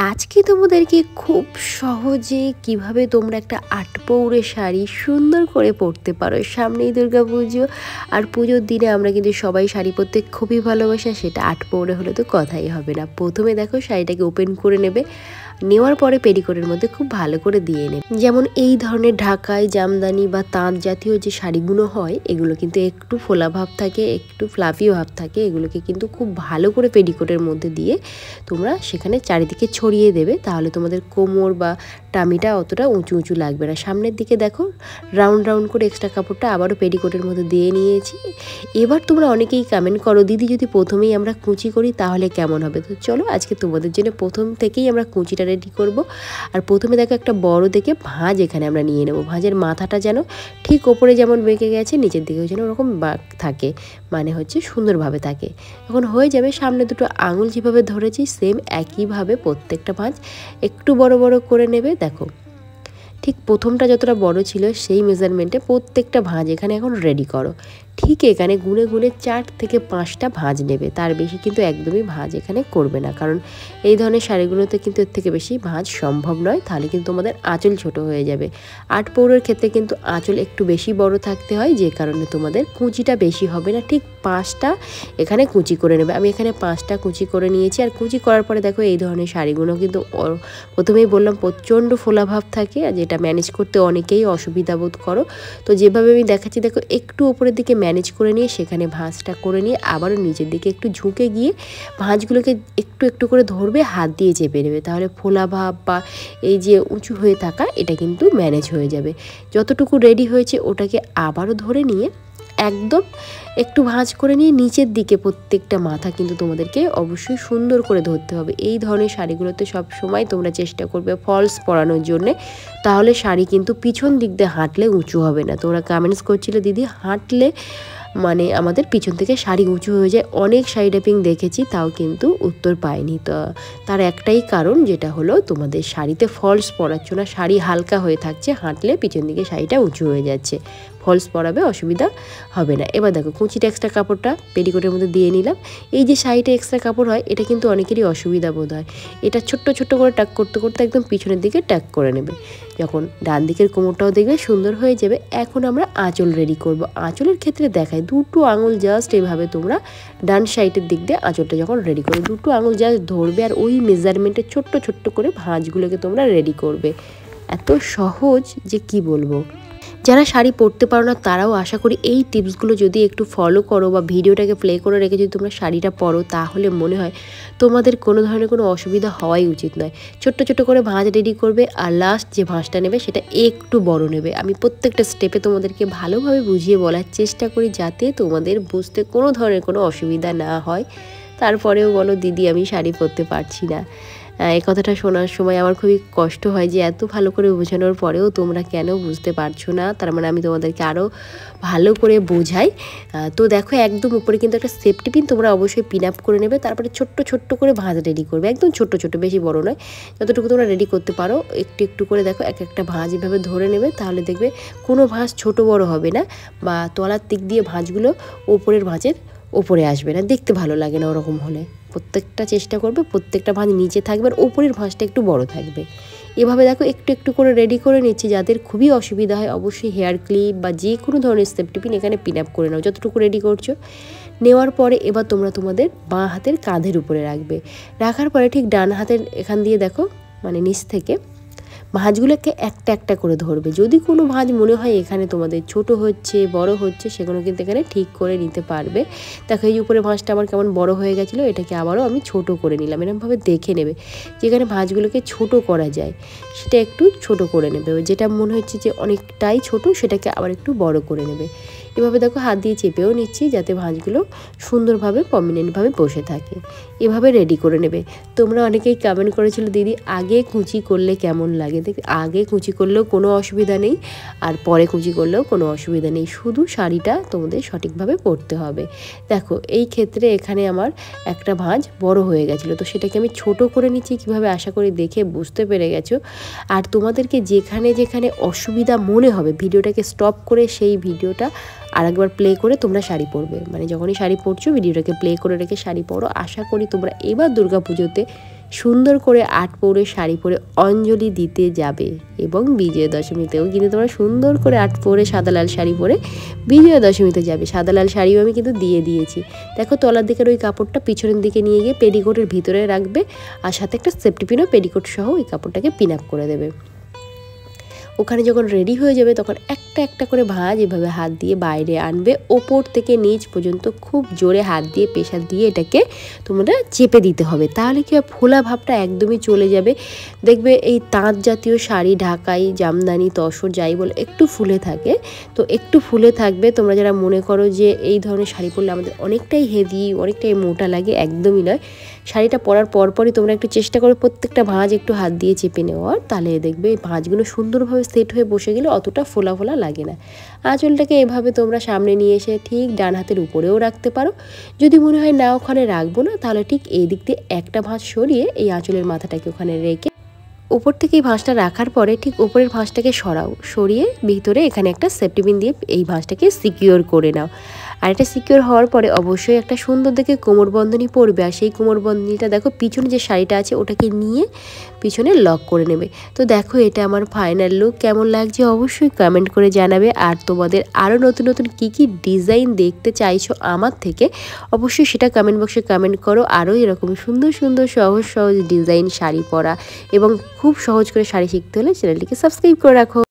আজকে তোমাদেরকে খুব সহজে কিভাবে তোমরা একটা আটপৌরে শাড়ি সুন্দর করে পরতে পারো। সামনেই দুর্গাপুজো, আর পুজোর দিনে আমরা কিন্তু সবাই শাড়ি পরতে খুবই ভালোবাসি, সেটা আটপৌরে হলে তো কথাই হবে না। প্রথমে দেখো শাড়িটাকে ওপেন করে নেবে, নেওয়ার পরে পেটিকোটের মধ্যে খুব ভালো করে দিয়ে নেবে। যেমন এই ধরনের ঢাকাই, জামদানি বা তাঁত জাতীয় যে শাড়িগুলো হয়, এগুলো কিন্তু একটু ফোলা ভাব থাকে, একটু ফ্লাফি ভাব থাকে। এগুলোকে কিন্তু খুব ভালো করে পেটিকোটের মধ্যে দিয়ে তোমরা সেখানে চারিদিকে ছড়িয়ে দেবে, তাহলে তোমাদের কোমর বা টামিটা অতটা উঁচু উঁচু লাগবে না। সামনের দিকে দেখো রাউন্ড রাউন্ড করে এক্সট্রা কাপড়টা আবারও পেটিকোটের মধ্যে দিয়ে নিয়েছি। এবার তোমরা অনেকেই কমেন্ট করো, দিদি যদি প্রথমেই আমরা কুচি করি তাহলে কেমন হবে। তো চলো আজকে তোমাদের জন্য প্রথম থেকেই আমরা কুচিটা রেডি করব। আর প্রথমে দেখো একটা বড় দেখে ভাঁজ এখানে আমরা নিয়ে নেব। ভাঁজের মাথাটা যেন ঠিক ওপরে যেমন বেঁকে গেছে, নিচের দিকেও যেন ওরকম বাঁক থাকে, মানে হচ্ছে সুন্দরভাবে থাকে। এখন হয়ে যাবে। সামনে দুটো আঙুল যেভাবে ধরেছি সেম একইভাবে প্রত্যেকটা ভাঁজ একটু বড় বড় করে নেবে। দেখো ঠিক প্রথমটা যতটা বড় ছিল সেই মেজারমেন্টে প্রত্যেকটা ভাঁজ এখানে এখন রেডি করো। ঠিক এখানে গুনে গুনে 4 থেকে 5টা ভাঁজ নেবে, তার বেশি কিন্তু একদমই ভাঁজ এখানে করবে না, কারণ এই ধরনের শাড়িগুলোতে কিন্তু এর থেকে বেশি ভাঁজ সম্ভব নয়, তাহলে কিন্তু তোমাদের আঁচল ছোট হয়ে যাবে। আটপৌরের ক্ষেত্রে কিন্তু আঁচল একটু বেশি বড় থাকতে হয়, যে কারণে তোমাদের কুচিটা বেশি হবে না। ঠিক 5টা এখানে কুচি করে নেবে। আমি এখানে 5টা কুচি করে নিয়েছি। আর কুচি করার পরে দেখো এই ধরনের শাড়িগুলো কিন্তু প্রথমেই বললাম প্রচণ্ড ফোলাভাব থাকে, আর যেটা ম্যানেজ করতে অনেকেই অসুবিধা বোধ করো। তো যেভাবে আমি দেখাচ্ছি দেখো, একটু ওপরের দিকে ম্যানেজ করে নিয়ে সেখানে ভাঁজটা করে নিয়ে আবারও নিচের দিকে একটু ঝুঁকে গিয়ে ভাঁজগুলোকে একটু একটু করে ধরবে, হাত দিয়ে চেপে নেবে, তাহলে ফোলা ভাব বা এই যে উঁচু হয়ে থাকা এটা কিন্তু ম্যানেজ হয়ে যাবে। যতটুকু রেডি হয়েছে ওটাকে আবারও ধরে নিয়ে একদম একটু ভাঁজ করে নিয়ে নিচের দিকে প্রত্যেকটা মাথা কিন্তু তোমাদেরকে অবশ্যই সুন্দর করে ধরতে হবে। এই ধরনের শাড়িগুলোতে সব সময় তোমরা চেষ্টা করবে ফলস পরানোর জন্যে, তাহলে শাড়ি কিন্তু পিছন দিক দিয়ে হাঁটলে উঁচু হবে না। তোমরা কমেন্টস করছিলে দিদি হাঁটলে মানে আমাদের পিছন থেকে শাড়ি উঁচু হয়ে যায়। অনেক শাড়ি ট্যাপিং দেখেছি, তাও কিন্তু উত্তর পাইনি। তো তার একটাই কারণ, যেটা হলো তোমাদের শাড়িতে ফলস পরাচ্ছ না, শাড়ি হালকা হয়ে থাকছে, হাঁটলে পিছন দিকে শাড়িটা উঁচু হয়ে যাচ্ছে, ফলস পরাবে, অসুবিধা হবে না। এবার দেখো কুচিটা এক্সট্রা কাপড়টা পেটিকোটের মধ্যে দিয়ে নিলাম। এই যে শাড়িটা এক্সট্রা কাপড় হয়, এটা কিন্তু অনেকেরই অসুবিধা বোধ হয়। এটা ছোট্ট ছোট্ট করে টাক করতে করতে একদম পিছনের দিকে টাক করে নেবে, যখন ডান দিকের কোমরটাও দেখবে সুন্দর হয়ে যাবে। এখন আমরা আঁচল রেডি করব। আঁচলের ক্ষেত্রে দেখায় দুটো আঙুল জাস্ট এইভাবে তোমরা ডান সাইডের দিক দিয়ে আঁচলটা যখন রেডি করবে, দুটো আঙুল জাস্ট ধরবে, আর ওই মেজারমেন্টে ছোট্ট ছোট্ট করে ভাঁজগুলোকে তোমরা রেডি করবে। এত সহজ যে কি বলবো। যারা শাড়ি পরতে পারো না তারাও আশা করি এই টিপসগুলো যদি একটু ফলো করো বা ভিডিওটাকে প্লে করে রেখে যদি তোমরা শাড়িটা পরো, তাহলে মনে হয় তোমাদের কোনো ধরনের কোনো অসুবিধা হওয়াই উচিত নয়। ছোট্ট ছোট্ট করে ভাঁজ রেডি করবে, আর লাস্ট যে ভাঁজটা নেবে সেটা একটু বড় নেবে। আমি প্রত্যেকটা স্টেপে তোমাদেরকে ভালোভাবে বুঝিয়ে বলার চেষ্টা করি, যাতে তোমাদের বুঝতে কোনো ধরনের কোনো অসুবিধা না হয়। তারপরেও বলো দিদি আমি শাড়ি পরতে পারছি না, এই কথাটা শোনার সময় আমার খুবই কষ্ট হয় যে এত ভালো করে বোঝানোর পরেও তোমরা কেন বুঝতে পারছো না। তার মানে আমি তোমাদেরকে আরও ভালো করে বোঝাই। তো দেখো একদম উপরে কিন্তু একটা সেফটি পিন তোমরা অবশ্যই পিন আপ করে নেবে, তারপরে ছোট্ট ছোট্ট করে ভাঁজ রেডি করবে, একদম ছোট্ট ছোট্ট, বেশি বড় নয়, যতটুকু তোমরা রেডি করতে পারো একটু একটু করে দেখো এক একটা ভাঁজ এভাবে ধরে নেবে, তাহলে দেখবে কোনো ভাঁজ ছোট বড় হবে না, বা তলার দিক দিয়ে ভাঁজগুলো ওপরের ভাঁজের ওপরে আসবে না, দেখতে ভালো লাগে না ওরকম হলে। প্রত্যেকটা চেষ্টা করবে প্রত্যেকটা ভাঁজ নিচে থাকবে আর ওপরের ভাঁজটা একটু বড় থাকবে। এভাবে দেখো একটু একটু করে রেডি করে নিচ্ছি। যাদের খুবই অসুবিধা হয় অবশ্যই হেয়ার ক্লিপ বা যে কোনো ধরনের সেফটি পিন এখানে পিন আপ করে নাও, যতটুকু রেডি করছো। নেওয়ার পরে এবার তোমরা তোমাদের বাঁ হাতের কাঁধের উপরে রাখবে। রাখার পরে ঠিক ডান হাতের এখান দিয়ে দেখো মানে নিচ থেকে ভাঁজগুলোকে একটা একটা করে ধরবে। যদি কোনো ভাঁজ মনে হয় এখানে তোমাদের ছোট হচ্ছে বড় হচ্ছে, সেগুলো কিন্তু এখানে ঠিক করে নিতে পারবে। দেখো এই উপরে ভাঁজটা আমার কেমন বড় হয়ে গেছিলো, এটাকে আবারও আমি ছোট করে নিলাম। এরকমভাবে দেখে নেবে যেখানে ভাঁজগুলোকে ছোট করা যায় সেটা একটু ছোট করে নেবে, যেটা মনে হচ্ছে যে অনেকটাই ছোট সেটাকে আবার একটু বড় করে নেবে। এভাবে দেখো হাত দিয়ে চেপেও নিচ্ছি যাতে ভাঁজগুলো সুন্দরভাবে প্রমিনেন্টভাবে বসে থাকে। এভাবে রেডি করে নেবে। তোমরা অনেকেই কমেন্ট করেছিল দিদি আগে কুচি করলে কেমন লাগে। দেখ আগে কুচি করলেও কোনো অসুবিধা নেই, আর পরে কুচি করলেও কোনো অসুবিধা নেই, শুধু শাড়িটা তোমাদের সঠিকভাবে পরতে হবে। দেখো এই ক্ষেত্রে এখানে আমার একটা ভাঁজ বড় হয়ে গেছিলো, তো সেটাকে আমি ছোট করে নিচ্ছি। কীভাবে আশা করি দেখে বুঝতে পেরে গেছো। আর তোমাদেরকে যেখানে যেখানে অসুবিধা মনে হবে ভিডিওটাকে স্টপ করে সেই ভিডিওটা আরেকবার প্লে করে তোমরা শাড়ি পরবে, মানে যখনই শাড়ি পরছো ভিডিওটাকে প্লে করে রেখে শাড়ি পরো। আশা করি তোমরা এবার দুর্গাপুজোতে সুন্দর করে 8 পৌরের শাড়ি পরে অঞ্জলি দিতে যাবে। এবং বিজয়া দশমীতেও কিন্তু তোমরা সুন্দর করে 8 পৌরে সাদা লাল শাড়ি পরে বিজয়া দশমীতে যাবে। সাদা লাল শাড়িও আমি কিন্তু দিয়ে দিয়েছি। দেখো তলার দিকের ওই কাপড়টা পিছনের দিকে নিয়ে গিয়ে পেটিকোটের ভিতরে রাখবে, আর সাথে একটা সেফটি পিনও পেটিকোট সহ ওই কাপড়টাকে পিন আপ করে দেবে। ওখানে যখন রেডি হয়ে যাবে তখন একটা একটা করে ভাঁজ এভাবে হাত দিয়ে বাইরে আনবে, ওপর থেকে নিচ পর্যন্ত খুব জোরে হাত দিয়ে প্রেশার দিয়ে এটাকে তোমরা চেপে দিতে হবে। তাহলে কি ফোলা ভাবটা একদমই চলে যাবে। দেখবে এই তাঁত জাতীয় শাড়ি, ঢাকাই, জামদানি, তসর যাই বলে একটু ফুলে থাকে, তো একটু ফুলে থাকবে। তোমরা যারা মনে করো যে এই ধরনের শাড়ি পরলে আমাদের অনেকটাই হেভি, অনেকটাই মোটা লাগে, একদমই নয়। শাড়িটা পরার পরপরই তোমরা একটু চেষ্টা করো প্রত্যেকটা ভাঁজ একটু হাত দিয়ে চেপে নেওয়ার, তাহলে দেখবে এই ভাঁজগুলো সুন্দরভাবে সেট হয়ে বসে গেলে অতটা ফোলা ফোলা লাগে না। আঁচলটাকে এভাবে তোমরা সামনে নিয়ে এসে ঠিক ডান হাতের উপরেও রাখতে পারো। যদি মনে হয় না ওখানে রাখবো না, তাহলে ঠিক এই দিক দিয়ে একটা ভাঁজ সরিয়ে এই আঁচলের মাথাটাকে ওখানে রেখে উপর থেকে এই ভাঁজটা রাখার পরে ঠিক উপরের ভাঁজটাকে সরিয়ে ভিতরে এখানে একটা সেফটি পিন দিয়ে এই ভাঁজটাকে সিকিউর করে নাও। আর এটা সিকিউর হওয়ার পরে অবশ্যই একটা সুন্দর দেখে কোমরবন্ধনী পরবে, আর সেই কোমরবন্ধনীটা দেখো পিছনে যে শাড়িটা আছে ওটাকে নিয়ে পিছনে লক করে নেবে। তো দেখো এটা আমার ফাইনাল লুক। কেমন লাগছে অবশ্যই কমেন্ট করে জানাবে। আর তোমাদের আরও নতুন নতুন কী কী ডিজাইন দেখতে চাইছো আমার থেকে অবশ্যই সেটা কমেন্ট বক্সে কমেন্ট করো। আরও এরকম সুন্দর সুন্দর সহজ সহজ ডিজাইন শাড়ি পরা এবং খুব সহজ করে শাড়ি শিখতে হলে চ্যানেলটিকে সাবস্ক্রাইব করে রাখো।